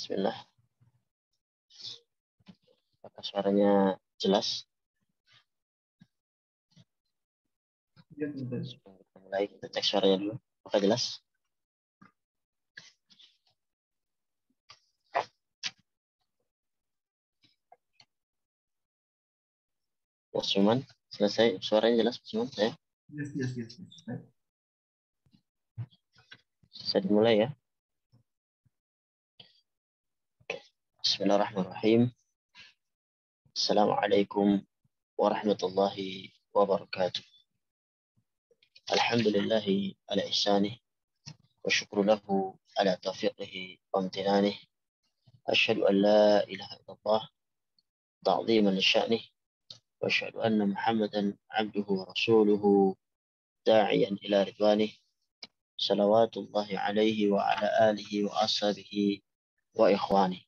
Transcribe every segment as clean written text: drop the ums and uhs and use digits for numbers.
Bismillah. Apakah suaranya jelas? Mulai kita cek suaranya dulu. Apakah jelas? Mas Cuman, selesai. Suaranya jelas, Mas Cuman? Saya? Yes. Bisa dimulai ya. Bismillahirrahmanirrahim. Assalamualaikum warahmatullahi wabarakatuh. Alhamdulillahi ala ihsanih wa syukru lahu ala taufiqihi wa amtinanih. Asyhadu an la ilaha illallah ta'ziman lisya'nih wa asyhadu anna Muhammadan 'abduhu wa rasuluhu da'iyan ila ridwanih. Salawatullahi alaihi wa ala alihi wa ashabihi wa ikhwanih.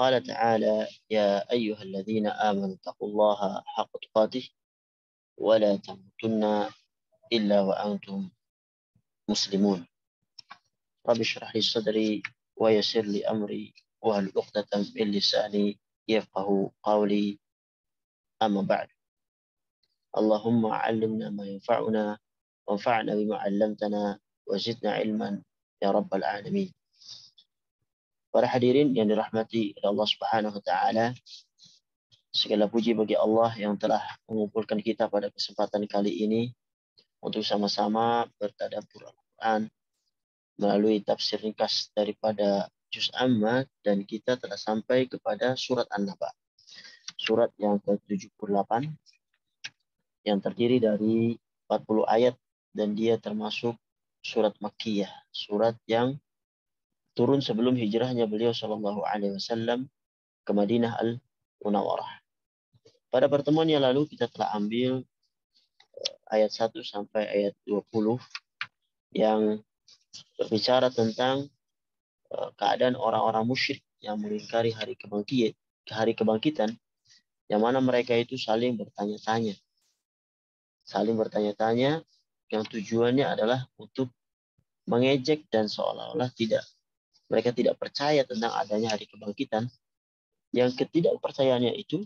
قال تعالى يا أيها الذين آمنوا اتقوا الله حق تقاته ولا تموتن إلا وأنتم مسلمون رب اشرح لي صدري ويسر لي أمري واحلل عقدة من لساني يفقه قولي أما بعد اللهم علمنا ما ينفعنا وانفعنا بما علمتنا وزدنا علما يا رب العالمين. Para hadirin yang dirahmati oleh Allah Subhanahu wa taala, segala puji bagi Allah yang telah mengumpulkan kita pada kesempatan kali ini untuk sama-sama bertadabbur Al-Quran melalui tafsir ringkas daripada Juz Amma, dan kita telah sampai kepada surat An-Naba, surat yang ke-78 yang terdiri dari 40 ayat, dan dia termasuk surat Makkiyah, surat yang turun sebelum hijrahnya beliau Shallallahu Alaihi Wasallam ke Madinah Al-Munawwarah. Pada pertemuan yang lalu kita telah ambil ayat 1 sampai ayat 20 yang berbicara tentang keadaan orang-orang musyrik yang mengingkari hari kebangkitan, yang mana mereka itu saling bertanya-tanya yang tujuannya adalah untuk mengejek dan seolah-olah mereka tidak percaya tentang adanya hari kebangkitan. Yang ketidakpercayaannya itu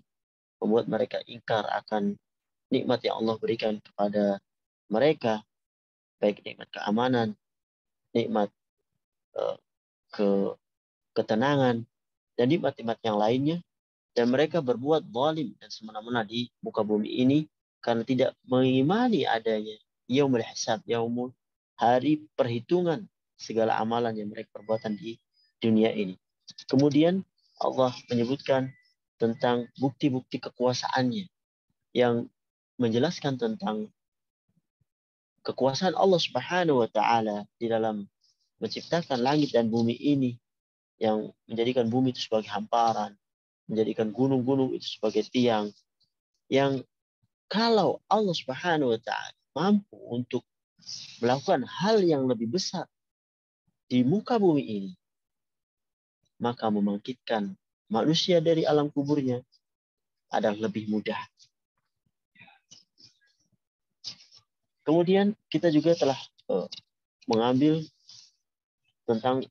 membuat mereka ingkar akan nikmat yang Allah berikan kepada mereka, baik nikmat keamanan, nikmat ketenangan, dan nikmat-nikmat yang lainnya. Dan mereka berbuat zalim dan semena-mena di muka bumi ini karena tidak mengimani adanya yaumul hisab, hari perhitungan segala amalan yang mereka perbuatan di dunia ini. Kemudian Allah menyebutkan tentang bukti-bukti kekuasaannya yang menjelaskan tentang kekuasaan Allah Subhanahu wa taala di dalam menciptakan langit dan bumi ini, yang menjadikan bumi itu sebagai hamparan, menjadikan gunung-gunung itu sebagai tiang, yang kalau Allah Subhanahu wa taala mampu untuk melakukan hal yang lebih besar di muka bumi ini, maka membangkitkan manusia dari alam kuburnya adalah lebih mudah. Kemudian kita juga telah mengambil tentang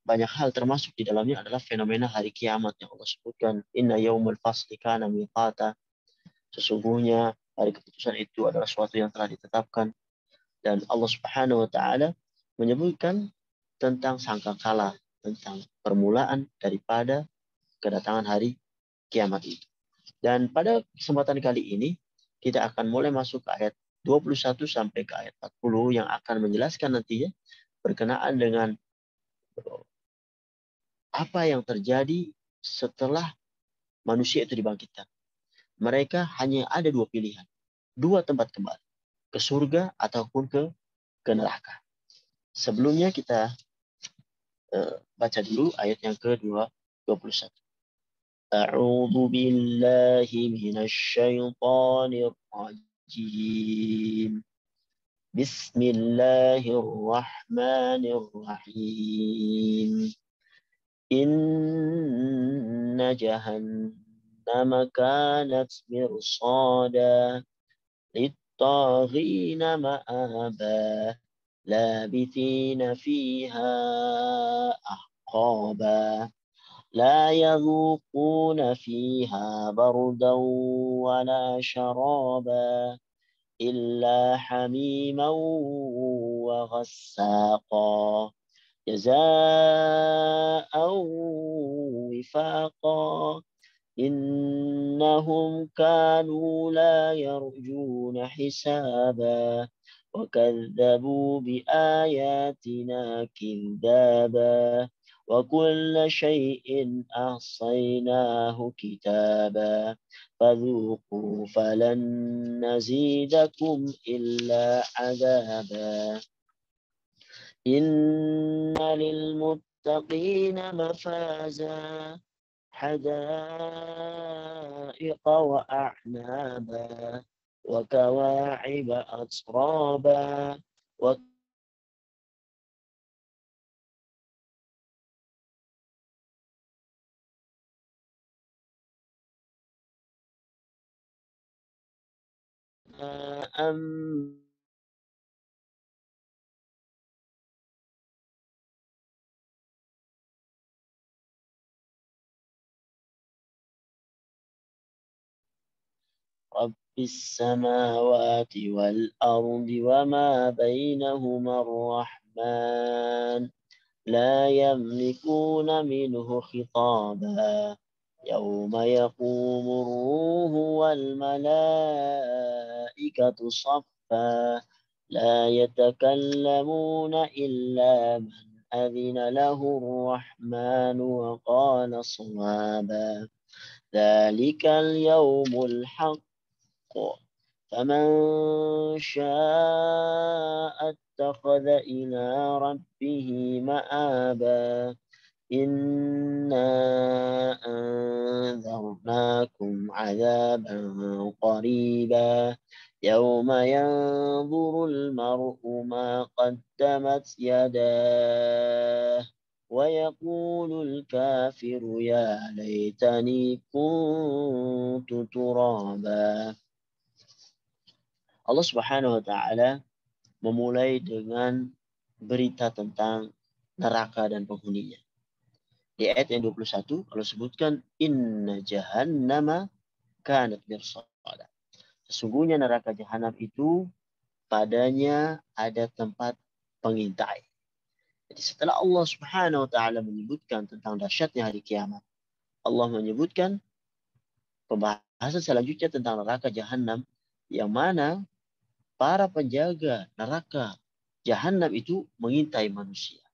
banyak hal, termasuk di dalamnya adalah fenomena hari kiamat yang Allah sebutkan, inna yaumul fasli kana miqata, sesungguhnya hari keputusan itu adalah suatu yang telah ditetapkan. Dan Allah Subhanahu wa taala menyebutkan tentang sangkakala, tentang permulaan daripada kedatangan hari kiamat itu. Dan pada kesempatan kali ini kita akan mulai masuk ke ayat 21 sampai ke ayat 40 yang akan menjelaskan nantinya berkenaan dengan apa yang terjadi setelah manusia itu dibangkitkan. Mereka hanya ada dua pilihan, dua tempat kembali, ke surga ataupun ke neraka. Sebelumnya kita baca dulu ayat yang ke-21. A'udzu billahi minasy syaithanir rajim. Bismillahirrahmanirrahim. Inna jahannama kanat mirsada lit-taghina ma'aba labithina fiha أحقابا لا يذوقون فيها بردا ولا شرابا إلا حميما وغساقا جزاء وفاقا إنهم كانوا لا يرجون حسابا وكذبوا بآياتنا كذابا وكل شيء أحصيناه كتابا فذوقوا فلن نزيدكم إلا عذابا إن للمتقين مفازا حدائق وأعنابا وكواعب أترابا وأم رب السماوات والأرض وما بينهما الرحمن لا يملكون منه خطابا يوم يقوم الروح والملائكة صفا لا يتكلمون إلا من أذن له الرحمن وقال صوابا ذلك اليوم الحق فمن شاء اتخذ إلى ربه مآبا إنا أنذرناكم عذابا قريبا يوم ينظر المرء ما قدمت يداه ويقول الكافر يا ليتني كنت ترابا. Allah Subhanahu wa taala memulai dengan berita tentang neraka dan penghuninya. Di ayat yang 21 Allah sebutkan inna jahannama kanat mirsada. Sesungguhnya neraka jahanam itu padanya ada tempat pengintai. Jadi setelah Allah Subhanahu wa taala menyebutkan tentang dahsyatnya hari kiamat, Allah menyebutkan pembahasan selanjutnya tentang neraka jahanam yang mana para penjaga neraka jahanam itu mengintai manusia.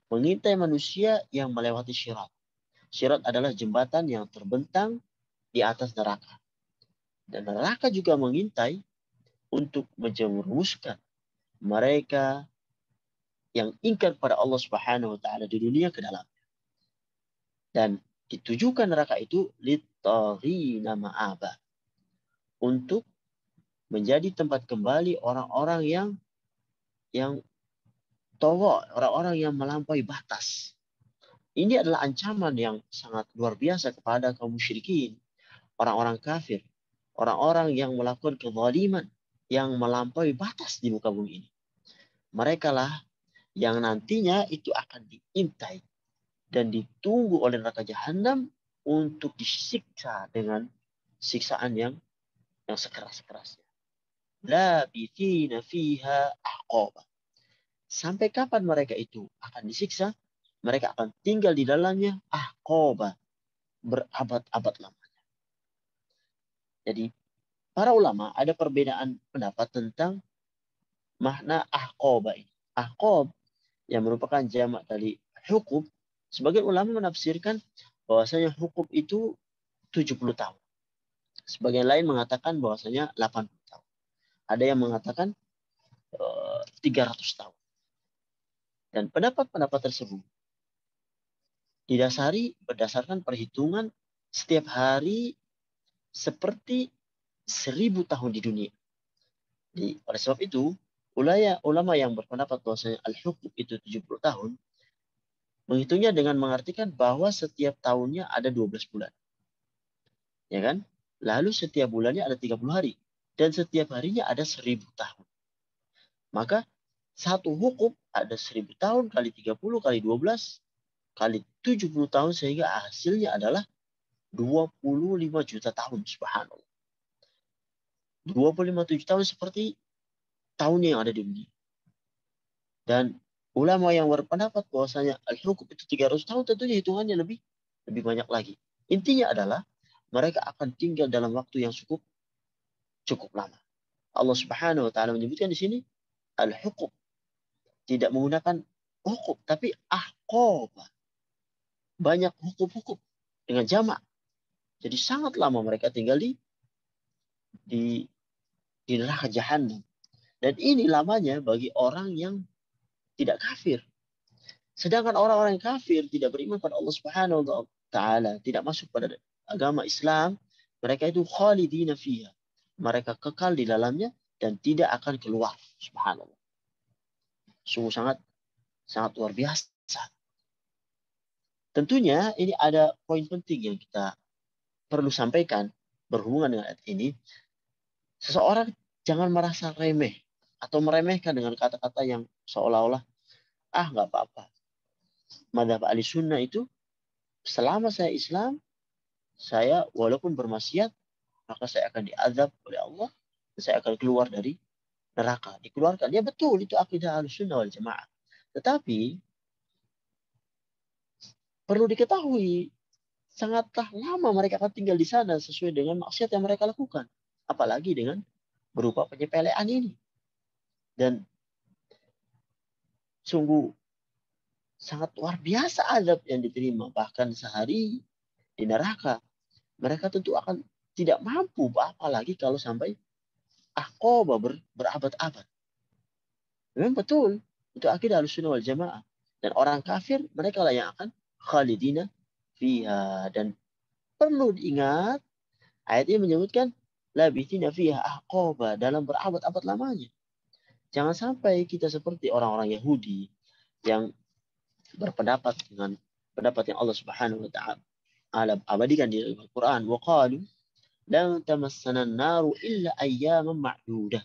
Mengintai manusia yang melewati syirat. Syirat adalah jembatan yang terbentang di atas neraka. Dan neraka juga mengintai untuk menjerumuskan mereka yang ingkar pada Allah Subhanahu wa taala di dunia ke dalam. Dan ditujukan neraka itu littagina ma'aba. Untuk menjadi tempat kembali orang-orang yang tawak, orang-orang yang melampaui batas. Ini adalah ancaman yang sangat luar biasa kepada kaum musyrikin, orang-orang kafir, orang-orang yang melakukan kezaliman, yang melampaui batas di muka bumi ini. Mereka lah yang nantinya itu akan diintai dan ditunggu oleh neraka jahanam untuk disiksa dengan siksaan yang sekeras-kerasnya. Labithina fiha ahqaba. Sampai kapan mereka itu akan disiksa? Mereka akan tinggal di dalamnya ahqaba, berabad-abad lamanya. Jadi para ulama ada perbedaan pendapat tentang makna ahqaba ini. Ahqab yang merupakan jamak dari hukum, sebagian ulama menafsirkan bahwasanya hukum itu 70 tahun. Sebagian lain mengatakan bahwasanya 80 tahun. Ada yang mengatakan 300 tahun. Dan pendapat-pendapat tersebut didasari berdasarkan perhitungan setiap hari seperti 1000 tahun di dunia. Jadi, oleh sebab itu, ulama yang berpendapat bahwasanya al-hukum itu 70 tahun, menghitungnya dengan mengartikan bahwa setiap tahunnya ada 12 bulan. Ya kan? Lalu setiap bulannya ada 30 hari. Dan setiap harinya ada 1000 tahun. Maka satu hukum ada 1000 tahun kali 30 kali 12 kali 70 tahun sehingga hasilnya adalah 25 juta tahun. Subhanallah. 25 tahun seperti tahun yang ada di dunia. Dan ulama yang berpendapat bahwasanya al-hukum itu 300 tahun tentunya hitungannya lebih banyak lagi. Intinya adalah mereka akan tinggal dalam waktu yang cukup lama. Allah Subhanahu wa taala menyebutkan di sini al-hukum, tidak menggunakan hukum tapi ahqab. Banyak hukum-hukum dengan jamak. Jadi sangat lama mereka tinggal di neraka jahanam. Dan ini lamanya bagi orang yang tidak kafir. Sedangkan orang-orang yang kafir tidak beriman pada Allah Subhanahu wa taala, tidak masuk pada agama Islam, mereka itu khalidina fiha. Mereka kekal di dalamnya dan tidak akan keluar. Subhanallah. Sungguh sangat luar biasa. Tentunya ini ada poin penting yang kita perlu sampaikan berhubungan dengan ayat ini. Seseorang jangan merasa remeh atau meremehkan dengan kata-kata yang seolah-olah nggak apa-apa. Madzhab ahli sunnah itu selama saya Islam, saya walaupun bermaksiat, maka saya akan diazab oleh Allah dan saya akan keluar dari neraka. Dikeluarkan. Ya betul, itu akidah ahli sunnah wal jamaah. Tetapi perlu diketahui, sangatlah lama mereka akan tinggal di sana sesuai dengan maksiat yang mereka lakukan. Apalagi dengan berupa penyepelean ini. Dan sungguh sangat luar biasa azab yang diterima. Bahkan sehari di neraka. Mereka tentu akan tidak mampu, apalagi kalau sampai ahqaba berabad-abad. Memang betul. Itu akidah Ahlussunnah wal Jamaah. Dan orang kafir, mereka lah yang akan khalidina fiha. Dan perlu diingat, ayat ini menyebutkan labithina fiha ahqaba, dalam berabad-abad lamanya. Jangan sampai kita seperti orang-orang Yahudi yang berpendapat dengan pendapat yang Allah Subhanahu wa taala abadikan di Al-Qur'an. Wa qalu lan tamassana an-naru illa ayyaman ma'dudah.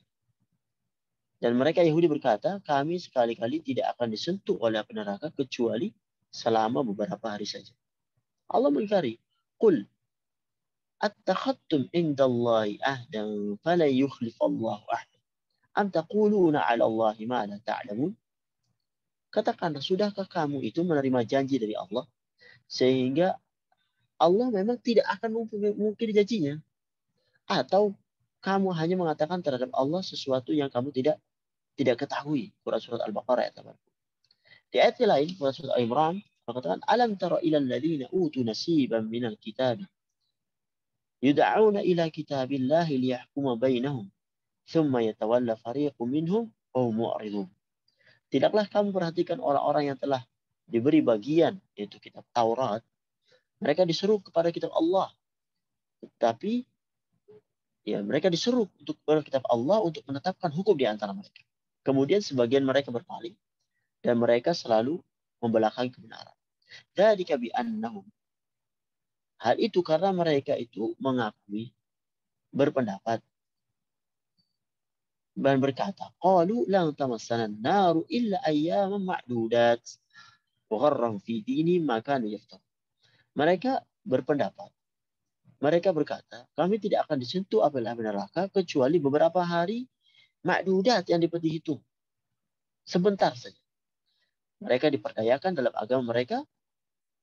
Dan mereka Yahudi berkata, kami sekali-kali tidak akan disentuh oleh api neraka kecuali selama beberapa hari saja. Allah mengingkari, qul attakhadtum indallahi ahdan fala yukhlifallahu ahdan am taquluna 'ala Allahi ma la ta'lamun. Katakanlah, sudahkah kamu itu menerima janji dari Allah sehingga Allah memang tidak akan mungkiri janjinya, atau kamu hanya mengatakan terhadap Allah sesuatu yang kamu tidak ketahui. Quran surat Al-Baqarah ayat 8. Di ayat lain, Quran surat Al-Imran, mengatakan alam tara ilal ladzina utu nasiban minal kitab yud'auna ila kitabillahi liyahkuma bainahum thumma yatawalla fariqun minhum wa hum mu'ridun. Tidaklah kamu perhatikan orang-orang yang telah diberi bagian, yaitu kitab Taurat, mereka diseru kepada kitab Allah. Tetapi ya mereka diseru untuk kepada kitab Allah untuk menetapkan hukum di antara mereka. Kemudian sebagian mereka berpaling dan mereka selalu membelakangi kebenaran. Dzalika bi annahum. Hal itu karena mereka itu mengakui, berpendapat dan berkata, qalu lan tamassana an-naru illa ayyaman ma'dudat wa gharrahum fi dini ma kanu yaftarun. Mereka berpendapat, mereka berkata, kami tidak akan disentuh api neraka kecuali beberapa hari ma'dudat yang dihitung. Sebentar saja. Mereka diperdayakan dalam agama mereka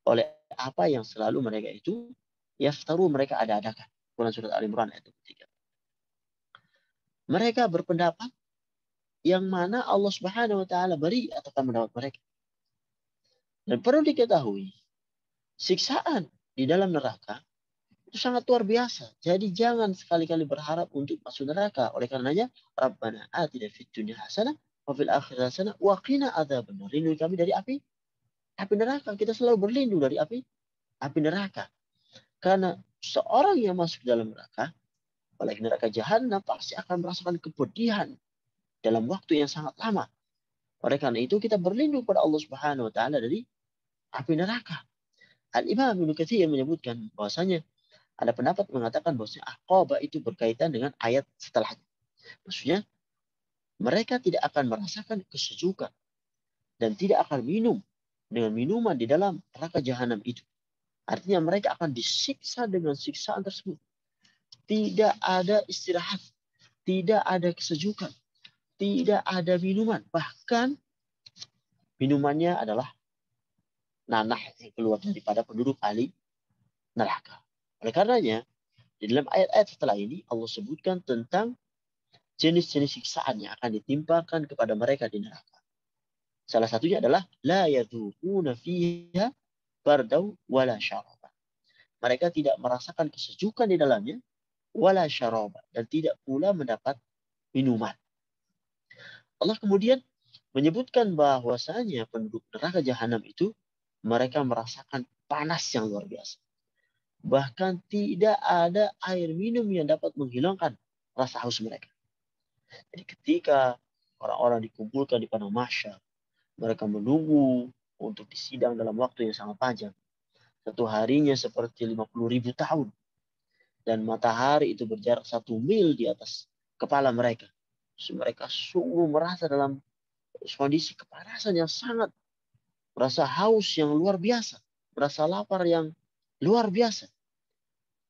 oleh apa yang selalu mereka itu yaftaru, mereka ada-adakan. Quran surat Al-Imran ayat 3. Mereka berpendapat yang mana Allah Subhanahu wa taala beri ataskan pendapat mereka. Dan perlu diketahui, siksaan di dalam neraka itu sangat luar biasa. Jadi jangan sekali-kali berharap untuk masuk neraka. Oleh karenanya, Rabbana atina fid dunya hasanah wa fil akhirati hasanah wa qina adzabannar. Lindungi kami dari api neraka. Kita selalu berlindung dari api neraka. Karena seorang yang masuk dalam neraka, apalagi neraka jahanam, pasti akan merasakan kepedihan dalam waktu yang sangat lama. Oleh karena itu kita berlindung pada Allah Subhanahu wa taala dari api neraka. Al-Imam Ibnu Katsir menyebutkan bahwasanya ada pendapat mengatakan bahwasanya aqaba itu berkaitan dengan ayat setelahnya. Maksudnya mereka tidak akan merasakan kesejukan dan tidak akan minum dengan minuman di dalam neraka jahanam itu. Artinya mereka akan disiksa dengan siksaan tersebut. Tidak ada istirahat, tidak ada kesejukan, tidak ada minuman. Bahkan minumannya adalah nanah yang keluar daripada penduduk ahli neraka. Oleh karenanya, di dalam ayat-ayat setelah ini Allah sebutkan tentang jenis-jenis siksaan yang akan ditimpakan kepada mereka di neraka. Salah satunya adalah la yadzuquna fiha bardau wala syaraba. Mereka tidak merasakan kesejukan di dalamnya wala syaraba, dan tidak pula mendapat minuman. Allah kemudian menyebutkan bahwasanya penduduk neraka jahanam itu mereka merasakan panas yang luar biasa. Bahkan tidak ada air minum yang dapat menghilangkan rasa haus mereka. Jadi ketika orang-orang dikumpulkan di padang mahsyar, mereka menunggu untuk disidang dalam waktu yang sangat panjang. Satu harinya seperti 50.000 tahun. Dan matahari itu berjarak 1 mil di atas kepala mereka. Mereka sungguh merasa dalam kondisi kepanasan yang sangat, merasa haus yang luar biasa, merasa lapar yang luar biasa.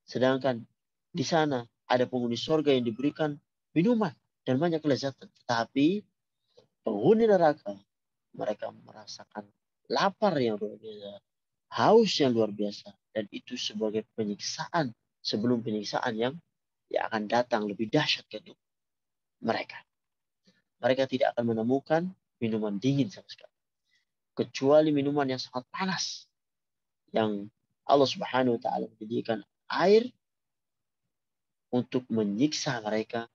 Sedangkan di sana ada penghuni surga yang diberikan minuman dan banyak kelezatan. Tetapi penghuni neraka, mereka merasakan lapar yang luar biasa, haus yang luar biasa. Dan itu sebagai penyiksaan sebelum penyiksaan yang akan datang lebih dahsyat ke mereka. Mereka tidak akan menemukan minuman dingin sama sekali, kecuali minuman yang sangat panas, yang Allah Subhanahu wa taala menjadikan air untuk menyiksa mereka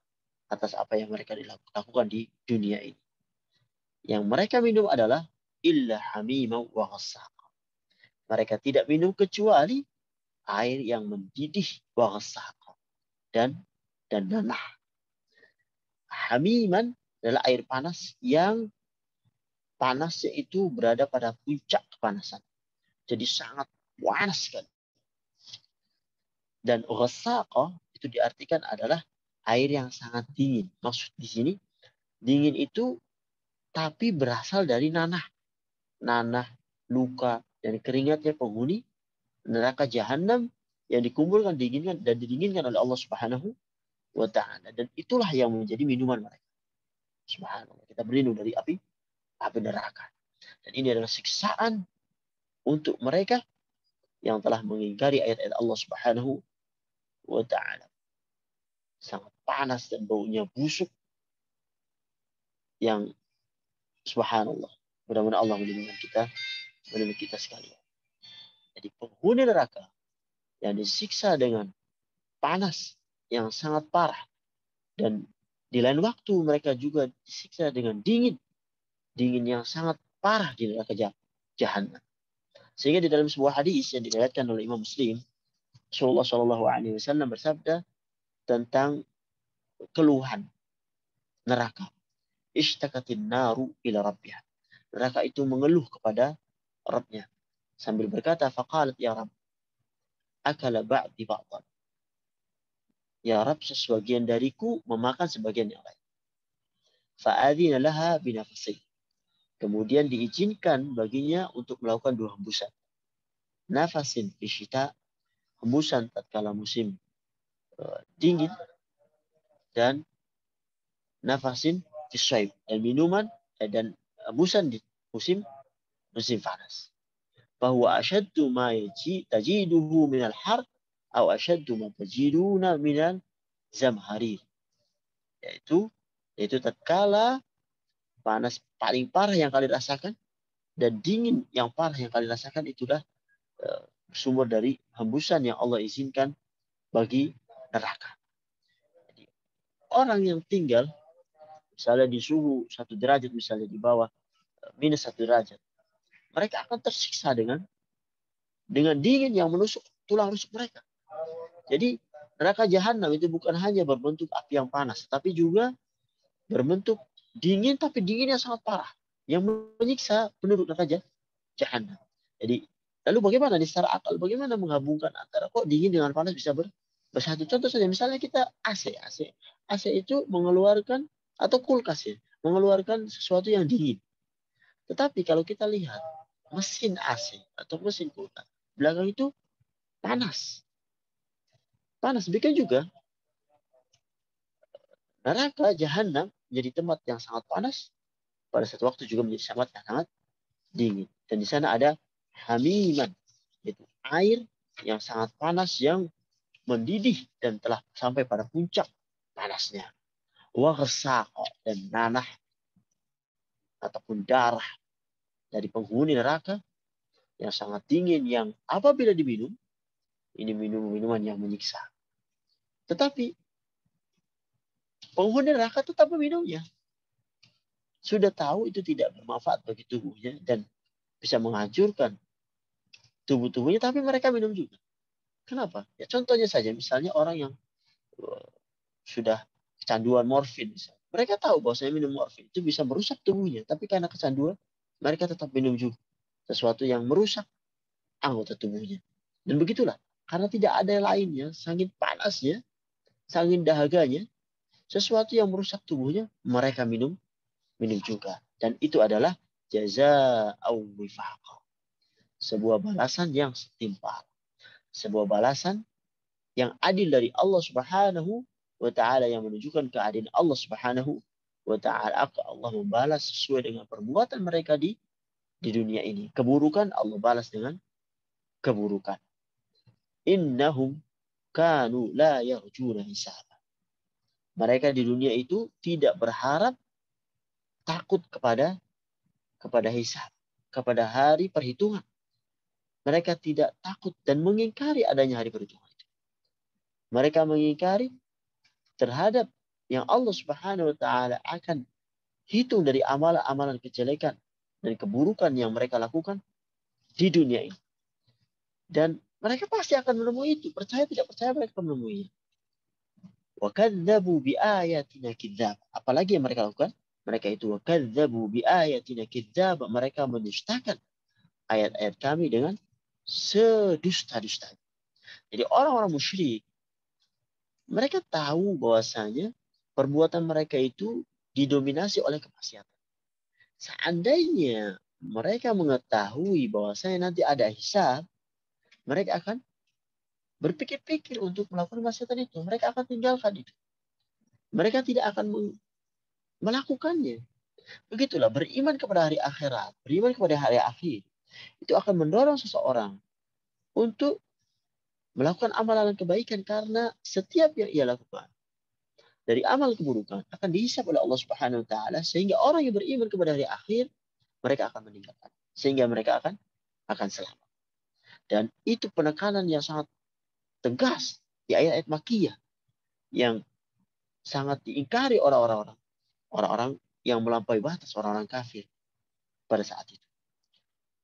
atas apa yang mereka lakukan di dunia ini. Yang mereka minum adalah illa hamimau wa ghassaqa. Mereka tidak minum kecuali air yang mendidih wa ghassaqa, dan nanah. Hamiman adalah air panas yang panasnya itu berada pada puncak kepanasan. Jadi sangat panas sekali. Dan ghassaqa itu diartikan adalah air yang sangat dingin. Maksud di sini dingin itu tapi berasal dari nanah, luka dan keringatnya penghuni neraka jahanam yang dikumpulkan, didinginkan oleh Allah Subhanahu wa taala, dan itulah yang menjadi minuman mereka. Subhanallah, kita berlindung dari api neraka. Dan ini adalah siksaan untuk mereka yang telah mengingkari ayat-ayat Allah Subhanahu wa taala. Sangat panas dan baunya busuk yang subhanallah. Mudah-mudahan Allah melindungi kita sekalian. Jadi penghuni neraka yang disiksa dengan panas yang sangat parah, dan di lain waktu mereka juga disiksa dengan dingin yang sangat parah di neraka jahanam. Sehingga di dalam sebuah hadis yang diriwayatkan oleh Imam Muslim, Rasulullah Shallallahu Alaihi Wasallam bersabda tentang keluhan neraka. Ishtakatin naru ila rabbiha. Neraka itu mengeluh kepada Rabbnya sambil berkata, faqalat ya Rabb, akala ba'di ba'dan. Ya Rabb, sebagian dariku memakan sebagian yang lain. Fa'adhina laha binafasih. Kemudian diizinkan baginya untuk melakukan 2 hembusan. Nafasin fisyita, hembusan tatkala musim dingin, dan nafasin fisyait, dan minuman dan hembusan di musim panas. Bahwa asyaddu ma tajiduhu minal har atau asyaddu ma tajiduna minal zamharir. Yaitu tatkala panas paling parah yang kalian rasakan dan dingin yang parah yang kalian rasakan itulah sumber dari hembusan yang Allah izinkan bagi neraka. Jadi, orang yang tinggal misalnya di suhu 1 derajat, misalnya di bawah minus 1 derajat, mereka akan tersiksa dengan dingin yang menusuk tulang rusuk mereka. Jadi neraka jahanam itu bukan hanya berbentuk api yang panas, tapi juga berbentuk dingin, tapi dingin yang sangat parah, yang menyiksa penduduk neraka jahanam. Jadi lalu bagaimana secara akal, bagaimana menggabungkan antara kok dingin dengan panas bisa bersatu? Contoh saja, misalnya kita AC itu mengeluarkan, atau kulkas ya, mengeluarkan sesuatu yang dingin. Tetapi kalau kita lihat mesin AC atau mesin kulkas. Belakang itu panas. Panas. Demikian juga neraka jahanam menjadi tempat yang sangat panas. Pada satu waktu juga menjadi tempat yang sangat dingin. Dan di sana ada hamiman. Yaitu air yang sangat panas yang mendidih dan telah sampai pada puncak panasnya. Waghsaqa, dan nanah ataupun darah dari penghuni neraka yang sangat dingin yang apabila diminum, ini minuman yang menyiksa. Tetapi penghuni neraka tetap meminumnya. Sudah tahu itu tidak bermanfaat bagi tubuhnya dan bisa menghancurkan tubuhnya, tapi mereka minum juga. Kenapa? Ya contohnya saja, misalnya orang yang sudah kecanduan morfin. Misalnya. Mereka tahu bahwasanya minum morfin itu bisa merusak tubuhnya, tapi karena kecanduan, mereka tetap minum juga. Sesuatu yang merusak anggota tubuhnya. Dan begitulah, karena tidak ada lainnya, saking panasnya, saking dahaganya, sesuatu yang merusak tubuhnya, mereka minum juga. Dan itu adalah jazaa'u wifaqa. Sebuah balasan yang setimpal. Sebuah balasan yang adil dari Allah Subhanahu wa ta'ala, yang menunjukkan keadilan Allah Subhanahu wa ta'ala. Allah membalas sesuai dengan perbuatan mereka di dunia ini. Keburukan Allah balas dengan keburukan. Innahum kanu la yarjuna hisab. Mereka di dunia itu tidak berharap, takut kepada hisab, kepada hari perhitungan. Mereka tidak takut dan mengingkari adanya hari perhitungan itu. Mereka mengingkari terhadap yang Allah Subhanahu wa ta'ala akan hitung dari amalan-amalan kejelekan dan keburukan yang mereka lakukan di dunia ini. Dan mereka pasti akan menemui itu. Percaya tidak percaya mereka akan menemuinya. Wa kadzabu bi ayatina kidzab. Apalagi yang mereka lakukan? Mereka itu wa kadzabu bi ayatina kidzab. Mereka mendustakan ayat-ayat kami dengan sedusta-dusta. Jadi orang-orang musyrik, mereka tahu bahwasanya perbuatan mereka itu didominasi oleh kemaksiatan. Seandainya mereka mengetahui bahwasanya nanti ada hisab, mereka akan berpikir-pikir untuk melakukan kemaksiatan itu. Mereka akan tinggalkan itu. Mereka tidak akan melakukannya. Begitulah, beriman kepada hari akhirat, beriman kepada hari akhir, itu akan mendorong seseorang untuk melakukan amalan kebaikan, karena setiap yang ia lakukan dari amal keburukan akan dihisab oleh Allah Subhanahu wa ta'ala, sehingga orang yang beriman kepada hari akhir mereka akan meninggalkan, sehingga mereka akan selamat. Dan itu penekanan yang sangat tegas di ayat-ayat Makkiyah yang sangat diingkari orang-orang yang melampaui batas, orang-orang kafir pada saat itu.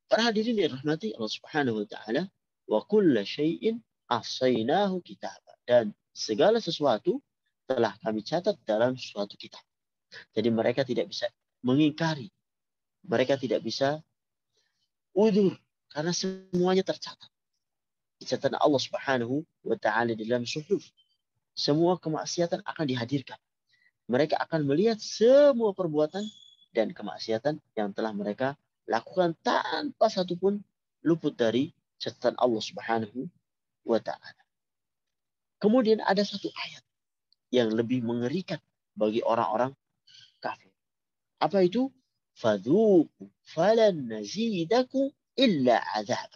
Para hadirin dirahmati Allah Subhanahu wa ta'ala, wa kulla syai'in ahsaynahu kitaba, dan segala sesuatu telah kami catat dalam suatu kitab. Jadi mereka tidak bisa mengingkari, mereka tidak bisa udzur, karena semuanya tercatat. Catatan Allah Subhanahu wa ta'ala di dalam suhuf. Semua kemaksiatan akan dihadirkan. Mereka akan melihat semua perbuatan dan kemaksiatan yang telah mereka lakukan tanpa satupun luput dari catatan Allah Subhanahu wa ta'ala. Kemudian ada satu ayat yang lebih mengerikan bagi orang-orang kafir. Apa itu? Fadhuku falan nazidakum illa azab.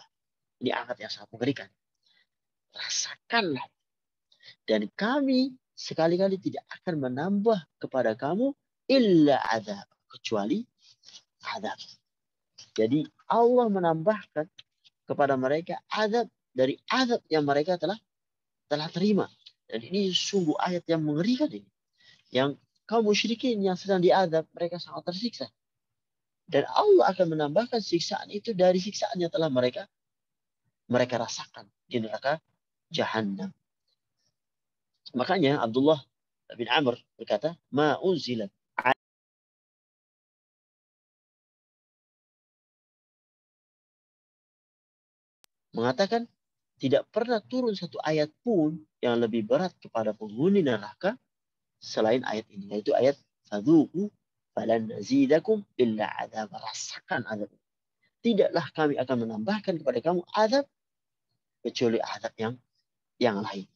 Ini ayat yang sangat mengerikan. Rasakanlah, dan kami sekali-kali tidak akan menambah kepada kamu illa azab, kecuali azab. Jadi Allah menambahkan kepada mereka azab dari azab yang mereka telah terima. Dan ini sungguh ayat yang mengerikan ini. Yang kaum musyrikin yang sedang diazab, mereka sangat tersiksa. Dan Allah akan menambahkan siksaan itu dari siksaan yang telah mereka rasakan di neraka Jahannam. Makanya Abdullah bin Amr berkata, ma unzilat mengatakan tidak pernah turun satu ayat pun yang lebih berat kepada penghuni neraka selain ayat ini, yaitu ayat fadhuku falan nazidakum illa adzab. Rasakan azab. tidaklah kami akan menambahkan kepada kamu azab kecuali azab yang lain.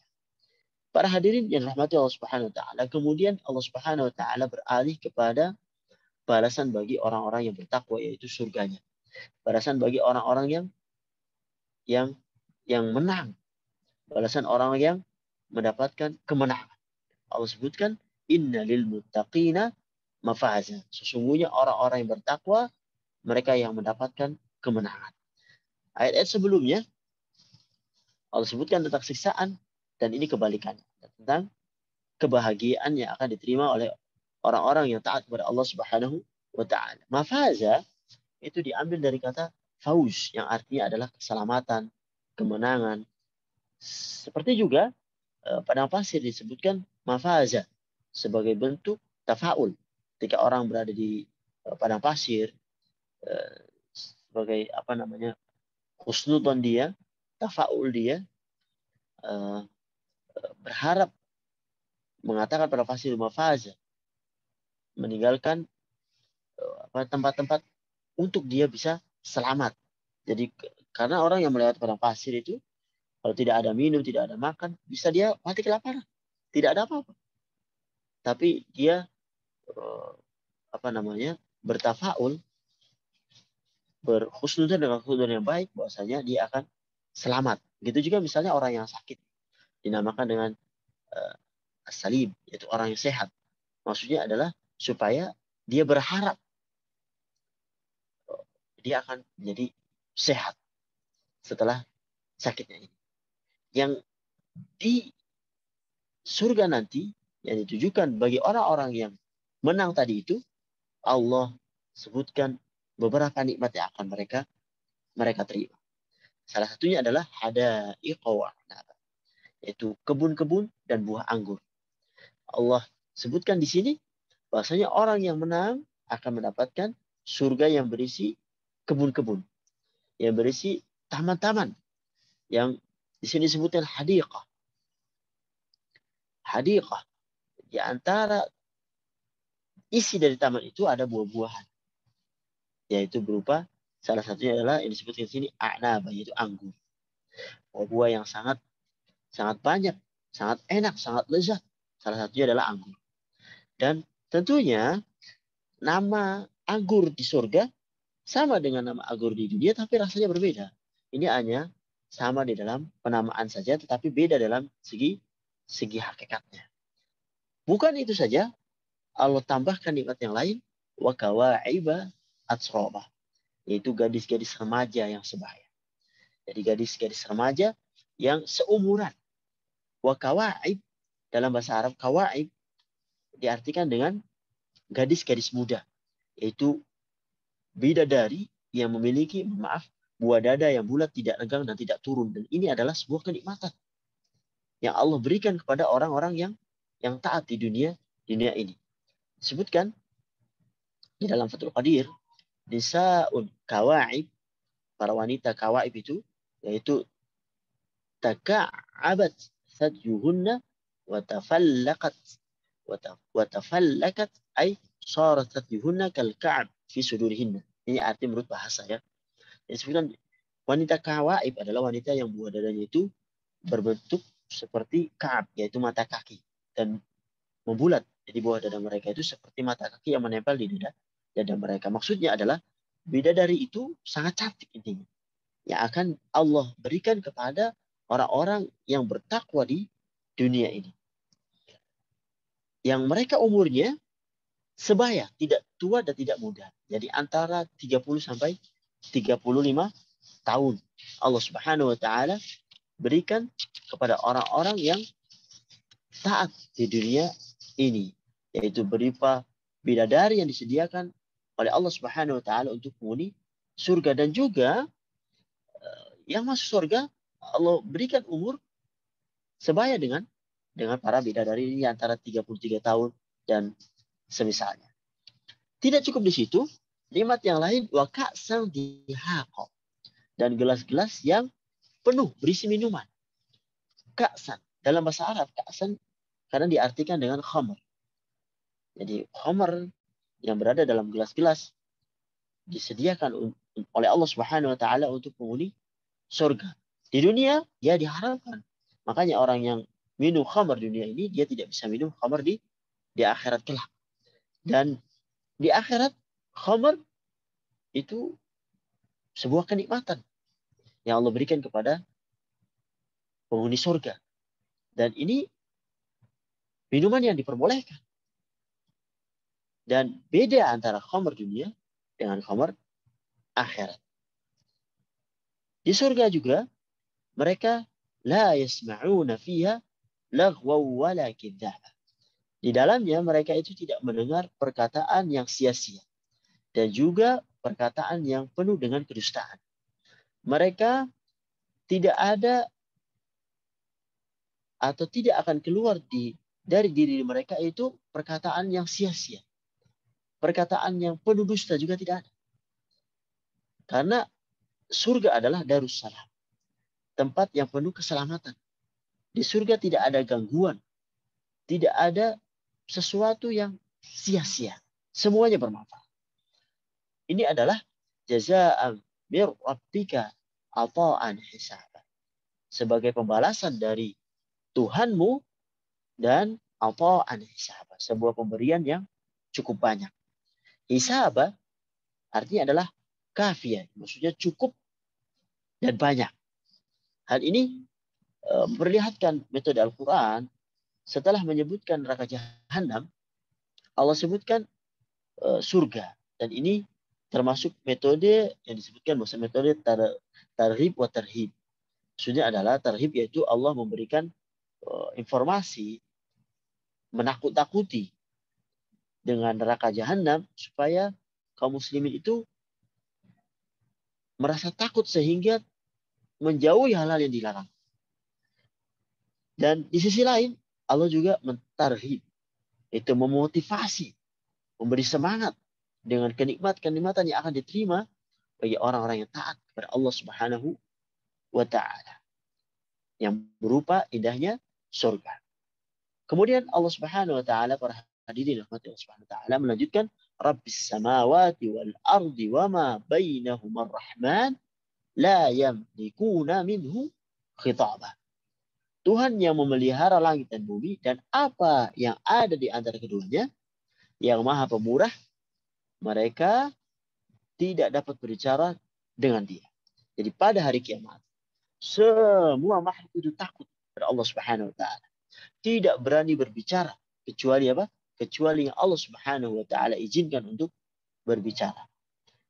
Para hadirin yang rahmati Allah Subhanahu wa taala, kemudian Allah Subhanahu wa taala beralih kepada balasan bagi orang-orang yang bertakwa, yaitu surganya. Balasan bagi orang-orang yang menang. Balasan orang yang mendapatkan kemenangan. Allah sebutkan inna lil muttaqina mafaza. Sesungguhnya orang-orang yang bertakwa, mereka yang mendapatkan kemenangan. Ayat-ayat sebelumnya Allah sebutkan tentang siksaan, dan ini kebalikannya, tentang kebahagiaan yang akan diterima oleh orang-orang yang taat kepada Allah Subhanahu wa taala. Mafaza itu diambil dari kata fauz yang artinya adalah keselamatan, kemenangan. Seperti juga padang pasir disebutkan mafaza sebagai bentuk tafaul. Ketika orang berada di padang pasir, sebagai husnudon dia, tafaul dia, berharap, mengatakan pada pasir mafaza, meninggalkan tempat-tempat untuk dia bisa selamat. Jadi karena orang yang melewati padang pasir itu, kalau tidak ada minum, tidak ada makan, bisa dia mati kelaparan. Tidak ada apa-apa. Tapi dia bertafaul, berhusnudzon dengan husnudzon yang baik, bahwasanya dia akan selamat. Begitu juga misalnya orang yang sakit, dinamakan dengan as-salim, yaitu orang yang sehat. Maksudnya adalah supaya dia berharap dia akan menjadi sehat setelah sakitnya ini. Yang di surga nanti yang ditujukan bagi orang-orang yang menang tadi itu, Allah sebutkan beberapa nikmat yang akan mereka terima. Salah satunya adalah hadaiqa wa a'naba, yaitu kebun-kebun dan buah anggur. Allah sebutkan di sini bahwasanya orang yang menang akan mendapatkan surga yang berisi kebun-kebun, yang berisi taman-taman, yang di sini disebutkan hadiqah. Hadiqah, di antara isi dari taman itu ada buah-buahan, yaitu berupa, salah satunya adalah yang disebutkan di sini a'naba, yaitu anggur. Buah-buah yang sangat banyak, sangat enak, sangat lezat. Salah satunya adalah anggur. Dan tentunya nama anggur di surga sama dengan nama anggur di dunia, tapi rasanya berbeda. Ini hanya sama di dalam penamaan saja, tetapi beda dalam segi hakikatnya. Bukan itu saja, Allah tambahkan nikmat yang lain, wa kawa'iba atsroba, yaitu gadis-gadis remaja yang sebaya. Jadi gadis-gadis remaja yang seumuran. Wa kawa'ib, dalam bahasa Arab kawa'ib diartikan dengan gadis-gadis muda, yaitu bidadari yang memiliki, buah dada yang bulat, tidak renggang dan tidak turun. Dan ini adalah sebuah kenikmatan yang Allah berikan kepada orang-orang yang taat di dunia ini. Disebutkan di dalam Fathul Qadir, nisa'un kawa'ib, para wanita kawaib itu, yaitu taka'abat sadjuhunna wa tafallakat ay sarat sadjuhunna kal ka'ab fi sudurihinna. Ini arti menurut bahasa ya. Disebutkan wanita kawaib adalah wanita yang buah dadanya itu berbentuk seperti ka'ab, yaitu mata kaki, dan membulat. Jadi buah dada mereka itu seperti mata kaki yang menempel di dada mereka. Maksudnya adalah bidadari itu sangat cantik intinya, yang akan Allah berikan kepada orang-orang yang bertakwa di dunia ini. Yang mereka umurnya sebaya, tidak tua dan tidak muda. Jadi antara 30 sampai 35 tahun. Allah Subhanahu wa taala berikan kepada orang-orang yang taat di dunia ini, yaitu berupa bidadari yang disediakan oleh Allah Subhanahu wa taala untuk penghuni surga. Dan juga yang masuk surga Allah berikan umur sebaya dengan para bidadari ini, antara 33 tahun dan semisalnya. Tidak cukup di situ, nikmat yang lain, wa ka'san dihaqa, dan gelas-gelas yang penuh berisi minuman. Ka'san dalam bahasa Arab, ka'san kadang diartikan dengan khamr. Jadi khamr yang berada dalam gelas-gelas disediakan oleh Allah Subhanahu wa taala untuk penghuni surga. Di dunia dia diharapkan. Makanya orang yang minum khamar di dunia ini dia tidak bisa minum khamar di akhirat kelak. Dan di akhirat khamar itu sebuah kenikmatan yang Allah berikan kepada penghuni surga. Dan ini minuman yang diperbolehkan. Dan beda antara khamar dunia dengan khamar akhirat. Di surga juga mereka la yasma'una fiha laghwaw wala kidzaba. Di dalamnya mereka itu tidak mendengar perkataan yang sia-sia dan juga perkataan yang penuh dengan kedustaan. Mereka tidak ada atau tidak akan keluar dari diri mereka itu perkataan yang sia-sia. Perkataan yang penuh dusta juga tidak ada. Karena surga adalah darussalam. Tempat yang penuh keselamatan. Di surga tidak ada gangguan. Tidak ada sesuatu yang sia-sia. Semuanya bermanfaat. Ini adalah jazaa'an mir rabbika ata'an hisaban. Sebagai pembalasan dari Tuhanmu dan ata'an hisaban. Sebuah pemberian yang cukup banyak. Hisaba artinya adalah kafiyah. Maksudnya cukup dan banyak. Hal ini memperlihatkan metode Al-Quran. Setelah menyebutkan neraka jahanam, Allah sebutkan surga. Dan ini termasuk metode yang disebutkan metode tarhib wa tarhib. Maksudnya adalah tarhib yaitu Allah memberikan informasi menakut-takuti dengan neraka jahanam supaya kaum muslimin itu merasa takut sehingga menjauhi hal-hal yang dilarang. Dan di sisi lain Allah juga mentarhib, itu memotivasi, memberi semangat dengan kenikmatan yang akan diterima bagi orang-orang yang taat kepada Allah Subhanahu wa taala. Yang berupa indahnya surga. Kemudian Allah Subhanahu wa taala, para hadirin rahmati Allah Subhanahu wa taala, melanjutkan Rabbis samawati wal ardi wama bainahuma ar-rahman la yamlikuna minhu khitabah. Tuhan yang memelihara langit dan bumi dan apa yang ada di antara keduanya, yang Maha Pemurah, mereka tidak dapat berbicara dengan Dia. Jadi pada hari kiamat, semua makhluk itu takut kepada Allah Subhanahu wa taala. Tidak berani berbicara kecuali apa? Kecuali yang Allah Subhanahu wa taala izinkan untuk berbicara.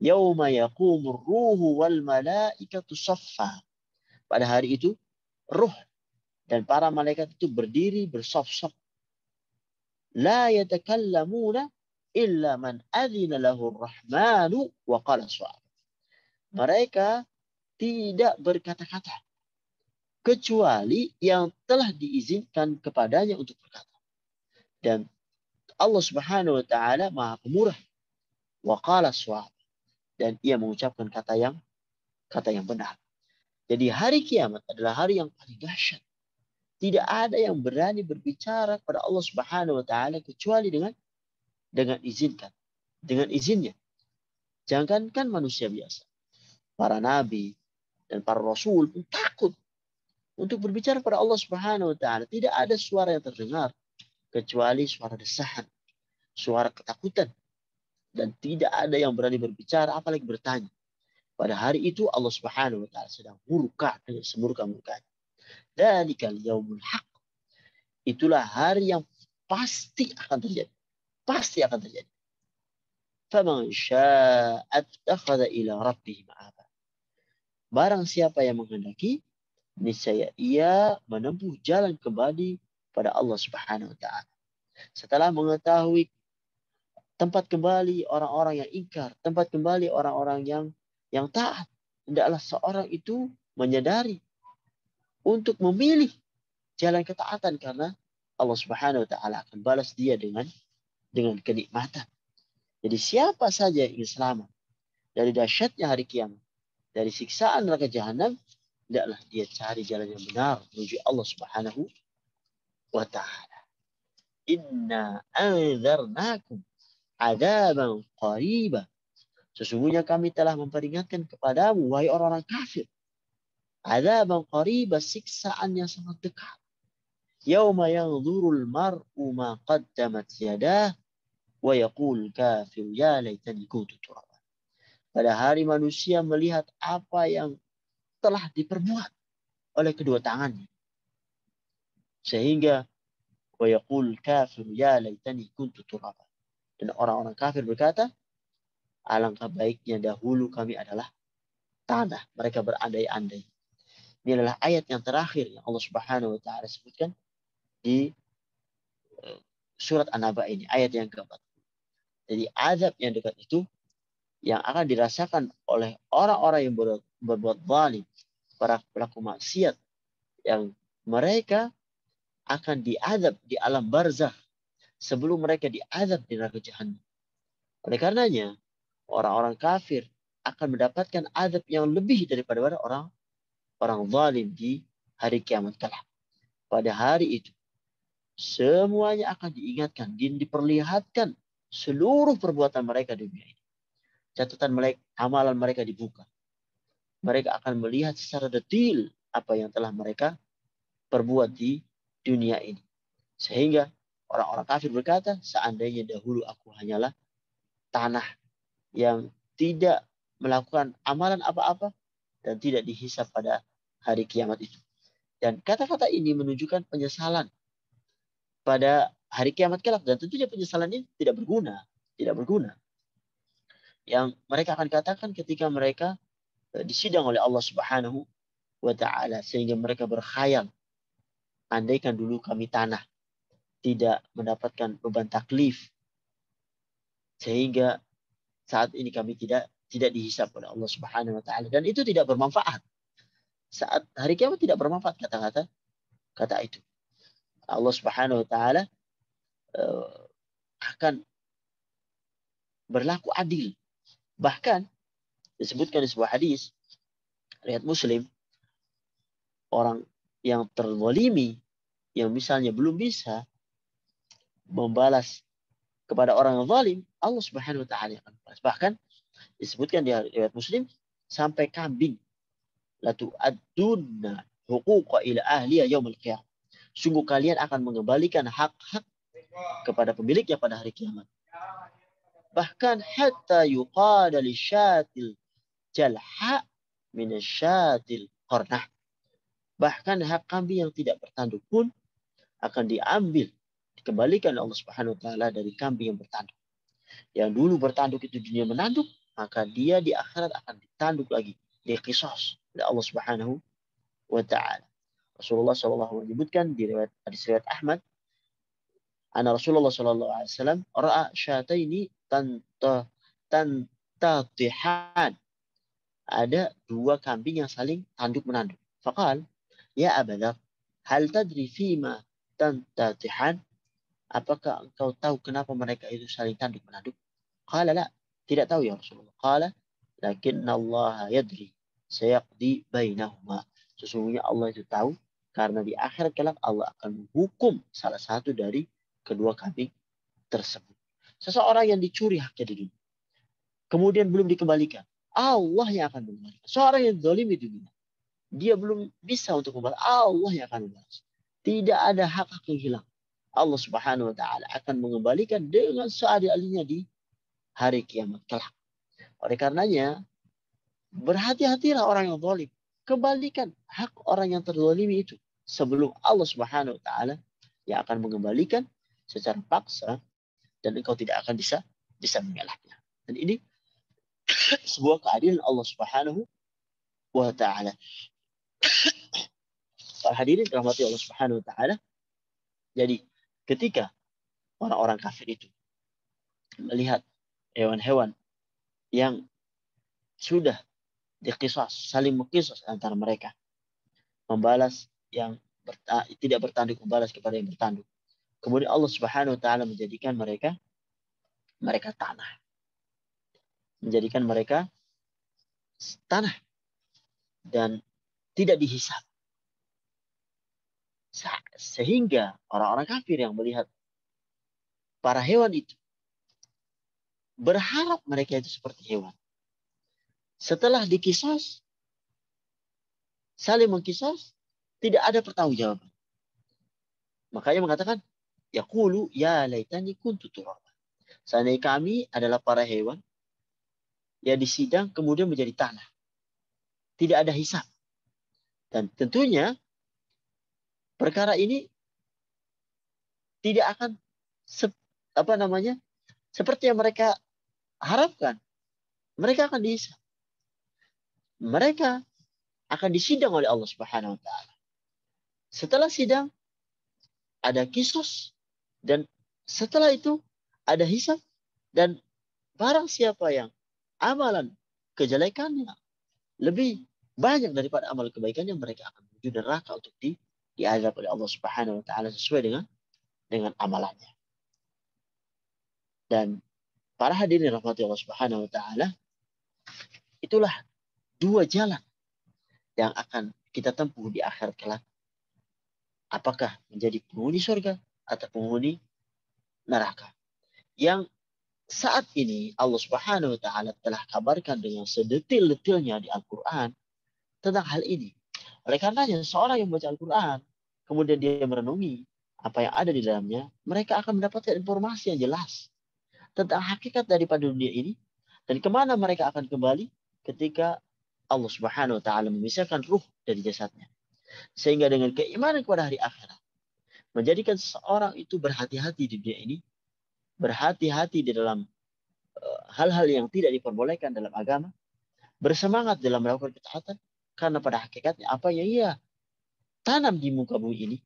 Yauma yaqumur ruhu wal malaikatu saffa. Pada hari itu ruh dan para malaikat itu berdiri bersaf-saf. La yatakallamuna illa man adzina lahu ar-rahmanu wa qala shawab. Mereka tidak berkata-kata kecuali yang telah diizinkan kepadanya untuk berkata. Dan Allah Subhanahu wa taala Maha Pemurah, wa qala shawab, dan ia mengucapkan kata yang benar. Jadi hari kiamat adalah hari yang paling dahsyat. Tidak ada yang berani berbicara kepada Allah Subhanahu wa taala kecuali dengan izinnya. Jangankan manusia biasa. Para nabi dan para rasul pun takut untuk berbicara kepada Allah Subhanahu wa taala. Tidak ada suara yang terdengar kecuali suara desahan, suara ketakutan, dan tidak ada yang berani berbicara apalagi bertanya. Pada hari itu Allah Subhanahu wa taala sedang murka dengan semurka-murkanya. Dzalikal yaumul haq. Itulah hari yang pasti akan terjadi. Pasti akan terjadi. Faman syaa'a attakhadha ila rabbih ma'aba. Barang siapa yang menghendaki, niscaya ia menempuh jalan kembali pada Allah Subhanahu wa taala. Setelah mengetahui tempat kembali orang-orang yang ingkar, tempat kembali orang-orang yang taat, hendaklah seorang itu menyadari untuk memilih jalan ketaatan karena Allah Subhanahu wa taala akan balas dia dengan kenikmatan. Jadi siapa saja yang ingin selamat dari dahsyatnya hari kiamat, dari siksaan neraka jahanam, hendaklah dia cari jalan yang benar menuju Allah Subhanahu wa taala. Inna anzarnakum adaban qariba. Sesungguhnya kami telah memperingatkan kepadamu, wahai orang-orang kafir, adzaban qaribah, siksaan yang sangat dekat. Yauma yanzurul mar'u ma qaddamat yadah wa yaqul kafir ya laitani kuntu turaba. Pada hari manusia melihat apa yang telah diperbuat oleh kedua tangannya. Sehingga wa yaqul kafir ya laitani kuntu turaba. Dan orang-orang kafir berkata, alangkah baiknya dahulu kami adalah tanah. Mereka berandai-andai. Ini adalah ayat yang terakhir yang Allah Subhanahu wa taala sebutkan di surat An-Naba ini, ayat yang keempat. Jadi azab yang dekat itu yang akan dirasakan oleh orang-orang yang berbuat zalim, para pelaku maksiat, yang mereka akan diazab di alam barzakh sebelum mereka diazab di neraka jahanam. Oleh karenanya, orang-orang kafir akan mendapatkan azab yang lebih daripada orang zalim di hari kiamat kelak. Pada hari itu, semuanya akan diingatkan dan diperlihatkan seluruh perbuatan mereka di dunia ini. Catatan mereka, amalan mereka dibuka. Mereka akan melihat secara detail apa yang telah mereka perbuat di dunia ini. Sehingga orang-orang kafir berkata, seandainya dahulu aku hanyalah tanah yang tidak melakukan amalan apa-apa dan tidak dihisap pada hari kiamat itu. Dan kata-kata ini menunjukkan penyesalan pada hari kiamat kelak, dan tentunya penyesalan ini tidak berguna. Tidak berguna. Yang mereka akan katakan ketika mereka disidang oleh Allah Subhanahu wa taala, sehingga mereka berkhayal, andaikan dulu kami tanah tidak mendapatkan beban taklif, sehingga saat ini kami tidak dihisap oleh Allah Subhanahu wa taala, dan itu tidak bermanfaat. Saat hari kiamat tidak bermanfaat kata itu. Allah Subhanahu wa taala akan berlaku adil. Bahkan disebutkan di sebuah hadis riwayat Muslim, orang yang terzalimi, yang misalnya belum bisa membalas kepada orang yang zalim, Allah Subhanahu wa taala akan membalas. Bahkan disebutkan di riwayat Muslim, sampai kambing, la tu'addunna huquqa ila ahliya yaumil qiyamah. Sungguh kalian akan mengembalikan hak-hak kepada pemiliknya pada hari kiamat. Bahkan hatta yuqada lisyatil jalha min syatil qarnah. Bahkan hak kambing yang tidak bertanduk pun akan diambil, dikembalikan oleh Allah Subhanahu wa taala dari kambing yang bertanduk. Yang dulu bertanduk itu dunia menanduk, maka dia di akhirat akan ditanduk lagi, diqisas oleh Allah Subhanahu wa taala. Rasulullah SAW menyebutkan di hadis riwayat Ahmad, anna Rasulullah SAW ra'a syataini tantatihan. Ada dua kambing yang saling tanduk menanduk. Faqal, ya Aba Dzar, hal tadri fima tantatihan? Apakah engkau tahu kenapa mereka itu saling tanduk menanduk? Qala la, tidak tahu ya Rasulullah. Qala, lakinna Allah yadri sayaqdi bainahuma. Sesungguhnya Allah itu tahu, karena di akhirat kelak Allah akan menghukum salah satu dari kedua kambing tersebut. Seseorang yang dicuri haknya di dunia, kemudian belum dikembalikan, Allah yang akan membalas. Seorang yang zalim di dunia, dia belum bisa untuk membalas, Allah yang akan membalas. Tidak ada hak-hak yang hilang. Allah Subhanahu wa taala akan mengembalikan dengan seadil-adilnya di hari kiamat kelak. Oleh karenanya, berhati-hatilah orang yang zalim. Kembalikan hak orang yang terzalimi itu sebelum Allah Subhanahu wa taala yang akan mengembalikan secara paksa, dan engkau tidak akan bisa mengelaknya. Dan ini sebuah keadilan Allah Subhanahu wa taala. Para hadirin rahmati Allah Subhanahu wa taala. Jadi ketika orang-orang kafir itu melihat hewan-hewan yang sudah diqisas, saling mengqisas antara mereka, membalas yang tidak bertanduk membalas kepada yang bertanduk. Kemudian Allah Subhanahu wa taala menjadikan mereka tanah. Menjadikan mereka tanah dan tidak dihisap. Sehingga orang-orang kafir yang melihat para hewan itu berharap mereka itu seperti hewan. Setelah dikisos, saling mengkisos, tidak ada pertanggungjawaban. Makanya mengatakan, yaqulu ya laitani kuntu turaba. Seandainya kami adalah para hewan yang disidang kemudian menjadi tanah. Tidak ada hisab. Dan tentunya perkara ini tidak akan seperti yang mereka harapkan. Mereka akan dihisab. Mereka akan disidang oleh Allah Subhanahu wa taala. Setelah sidang ada kisos, dan setelah itu ada hisab, dan barang siapa yang amalan kejelekannya lebih banyak daripada amal kebaikannya, mereka akan menuju neraka untuk diazab oleh Allah Subhanahu wa taala sesuai dengan amalannya. Dan para hadirin rahmati Allah Subhanahu wa taala, itulah dua jalan yang akan kita tempuh di akhir kelak. Apakah menjadi penghuni surga atau penghuni neraka. Yang saat ini Allah Subhanahu wa taala telah kabarkan dengan sedetil-detilnya di Al-Qur'an tentang hal ini. Oleh karenanya seorang yang membaca Al-Qur'an kemudian dia merenungi apa yang ada di dalamnya, mereka akan mendapatkan informasi yang jelas tentang hakikat daripada dunia ini dan kemana mereka akan kembali ketika Allah Subhanahu wa taala memisahkan ruh dari jasadnya. Sehingga dengan keimanan kepada hari akhirat menjadikan seseorang itu berhati-hati di dunia ini, berhati-hati di dalam hal-hal yang tidak diperbolehkan dalam agama, bersemangat dalam melakukan ketaatan, karena pada hakikatnya apa yang ia tanam di muka bumi ini,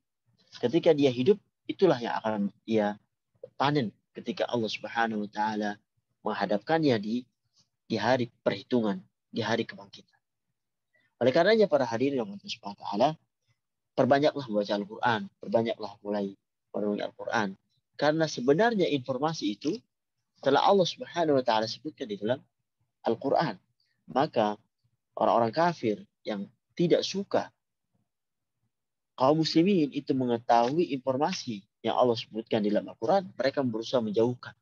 ketika dia hidup, itulah yang akan ia panen ketika Allah Subhanahu wa taala menghadapkannya di hari perhitungan, di hari kebangkitan. Oleh karenanya para hadirin yang Allah Subhanahu wa taala, perbanyaklah membaca Al-Qur'an, perbanyaklah mulai merenungi Al-Qur'an. Karena sebenarnya informasi itu telah Allah Subhanahu wa taala sebutkan di dalam Al-Qur'an. Maka orang-orang kafir yang tidak suka kaum muslimin itu mengetahui informasi yang Allah sebutkan di dalam Al-Quran, mereka berusaha menjauhkan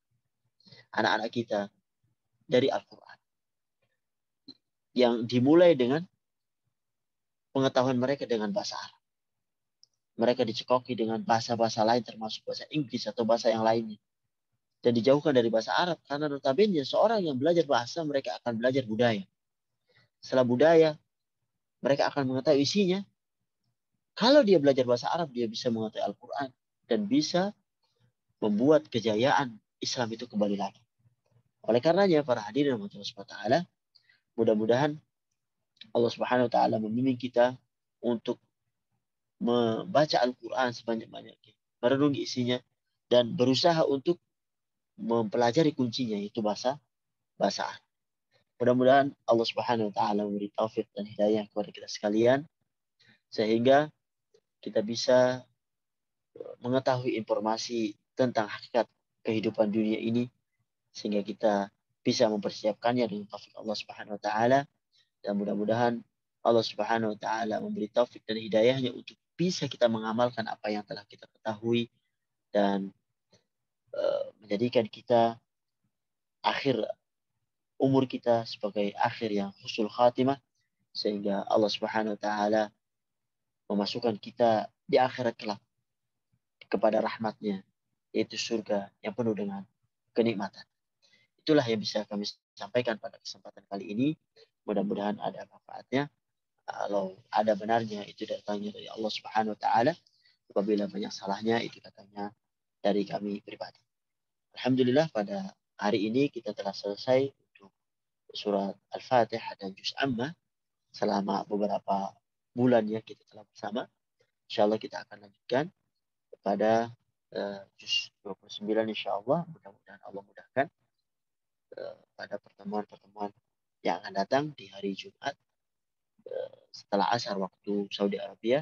anak-anak kita dari Al-Quran. Yang dimulai dengan pengetahuan mereka dengan bahasa Arab. Mereka dicekoki dengan bahasa-bahasa lain termasuk bahasa Inggris atau bahasa yang lainnya. Dan dijauhkan dari bahasa Arab karena notabene seorang yang belajar bahasa, mereka akan belajar budaya. Setelah budaya, mereka akan mengetahui isinya. Kalau dia belajar bahasa Arab, dia bisa mengetahui Al-Quran dan bisa membuat kejayaan Islam itu kembali lagi. Oleh karenanya para hadirin Allah Subhanahu wa taala, mudah-mudahan Allah Subhanahu wa taala membimbing kita untuk membaca Al-Quran sebanyak-banyaknya, merenungi isinya, dan berusaha untuk mempelajari kuncinya, yaitu bahasa Arab. Mudah-mudahan Allah Subhanahu wa taala memberi taufik dan hidayah kepada kita sekalian sehingga kita bisa mengetahui informasi tentang hakikat kehidupan dunia ini sehingga kita bisa mempersiapkannya dengan taufik Allah Subhanahu wa taala, dan mudah-mudahan Allah Subhanahu wa taala memberi taufik dan hidayahnya untuk bisa kita mengamalkan apa yang telah kita ketahui dan menjadikan kita akhir umur kita sebagai akhir yang husnul khatimah sehingga Allah Subhanahu wa taala memasukkan kita di akhirat kelak kepada rahmatnya, yaitu surga yang penuh dengan kenikmatan. Itulah yang bisa kami sampaikan pada kesempatan kali ini. Mudah-mudahan ada manfaatnya. Kalau ada benarnya itu datangnya dari Allah Subhanahu wa taala. Apabila banyak salahnya itu datangnya dari kami pribadi. Alhamdulillah pada hari ini kita telah selesai untuk surat Al-Fatihah dan juz Amma selama beberapa bulan ya kita telah bersama. Insyaallah kita akan lanjutkan pada juz 29 insyaallah. Mudah-mudahan Allah mudahkan pada pertemuan-pertemuan yang akan datang di hari Jumat setelah asar waktu Saudi Arabia,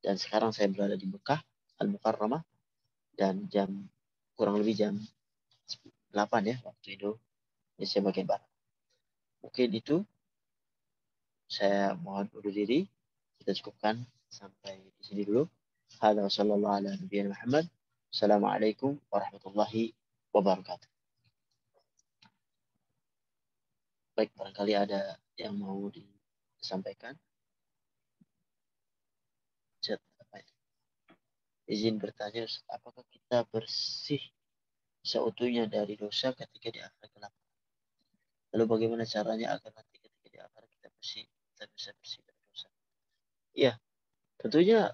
dan sekarang saya berada di Mekah Al-Mukarramah dan kurang lebih jam 8 ya waktu Indonesia bagian barat. Mungkin itu saya mohon undur diri, kita cukupkan sampai di sini dulu. Hadza sallallahu ala nabiyina Muhammad. Assalamualaikum warahmatullahi wabarakatuh. Baik, barangkali ada yang mau disampaikan. Izin bertanya, apakah kita bersih seutuhnya dari dosa ketika di akhirat kelak? Lalu bagaimana caranya agar nanti ketika di akhirat kita bersih, kita bisa bersih dari dosa? Iya, tentunya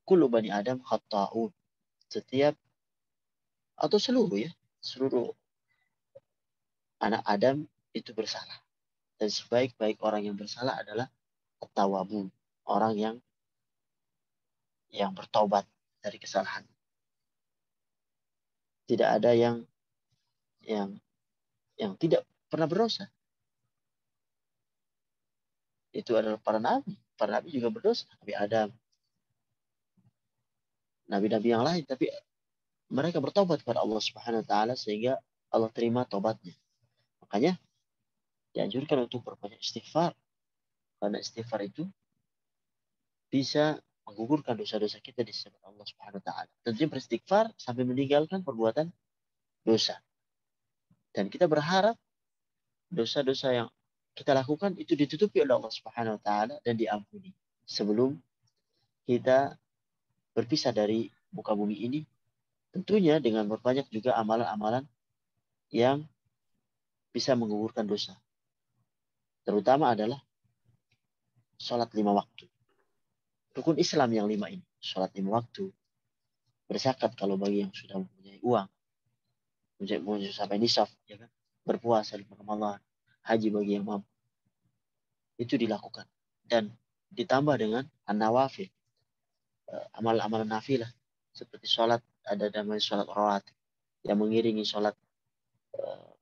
kullu bani Adam khata'un. Setiap atau seluruh ya, seluruh anak Adam itu bersalah. Dan sebaik-baik orang yang bersalah adalah at-tawwabun, orang yang bertobat dari kesalahan. Tidak ada yang yang tidak pernah berdosa. Itu adalah para nabi. Para nabi juga berdosa. Nabi Adam, nabi-nabi yang lain, tapi mereka bertobat kepada Allah Subhanahu wa taala sehingga Allah terima tobatnya. Makanya dianjurkan untuk berbanyak istighfar karena istighfar itu bisa menggugurkan dosa-dosa kita di sisi Allah Subhanahu wa taala. Tentunya beristighfar sampai meninggalkan perbuatan dosa. Dan kita berharap dosa-dosa yang kita lakukan itu ditutupi oleh Allah Subhanahu wa taala dan diampuni sebelum kita berpisah dari muka bumi ini, tentunya dengan berbanyak juga amalan-amalan yang bisa menggugurkan dosa. Terutama adalah sholat 5 waktu. Rukun Islam yang 5 ini. Sholat 5 waktu. Berzakat kalau bagi yang sudah mempunyai uang. Mempunyai sampai nisab. Ya kan? Berpuasa di Ramadan. Haji bagi yang mampu. Itu dilakukan. Dan ditambah dengan an-nawafil. Amal-amal nafilah. Seperti sholat. Ada namanya sholat rawatib. Yang mengiringi sholat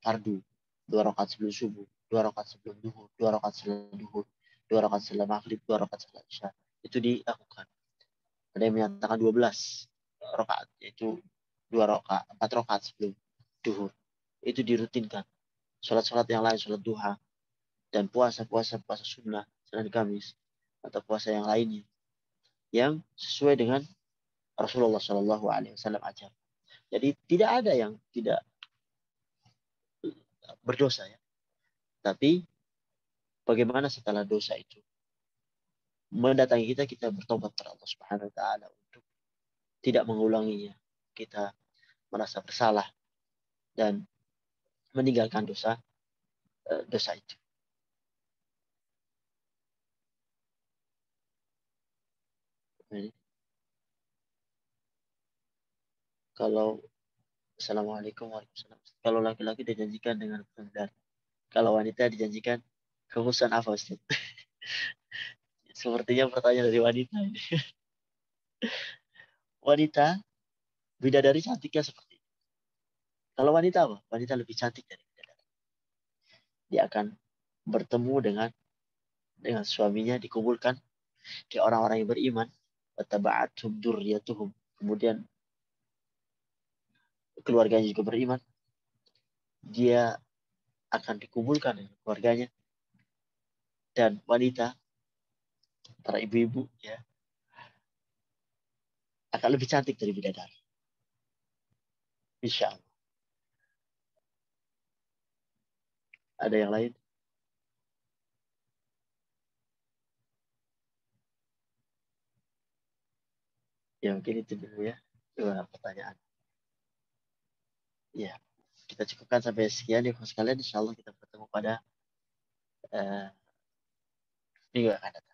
fardu. 2 rakaat sebelum subuh. 2 rakaat sebelum duhur. 2 rakaat sebelum duhur. 2 rakaat setelah maghrib. 2 rakaat setelah isya. Itu dilakukan. Ada yang menyatakan 12 rakaat, yaitu 2 rakaat, 4 rakaat sebelum duhur. Itu dirutinkan. Sholat-sholat yang lain, sholat duha, dan puasa sunnah, Senin Kamis, atau puasa yang lainnya, yang sesuai dengan Rasulullah Shallallahu Alaihi Wasallam ajar. Jadi tidak ada yang tidak berdosa ya. Tapi bagaimana setelah dosa itu mendatangi kita, kita bertobat kepada Allah Subhanahu Wa Taala untuk tidak mengulanginya. Kita merasa bersalah dan meninggalkan dosa itu. Jadi, kalau Assalamualaikum warahmatullahi wabarakatuh. Kalau laki-laki dijanjikan dengan kemudahan. Kalau wanita dijanjikan kekhususan apa Ustaz? Sepertinya pertanyaan dari wanita ini. Wanita, bidadari cantiknya seperti ini. Kalau wanita apa? Wanita lebih cantik dari bidadari. Dia akan bertemu dengan suaminya, dikumpulkan di orang-orang yang beriman. Wattaba'athum dzurriyyatuhum. Kemudian keluarganya juga beriman. Dia akan dikumpulkan dengan keluarganya. Dan wanita, para ibu-ibu ya, akan lebih cantik dari bidadari. Insya Allah. Ada yang lain? Ya mungkin itu dulu ya. Dua pertanyaan. Ya, kita cukupkan sampai sekian ya sekalian. Insya Allah kita bertemu pada minggu yang akan datang.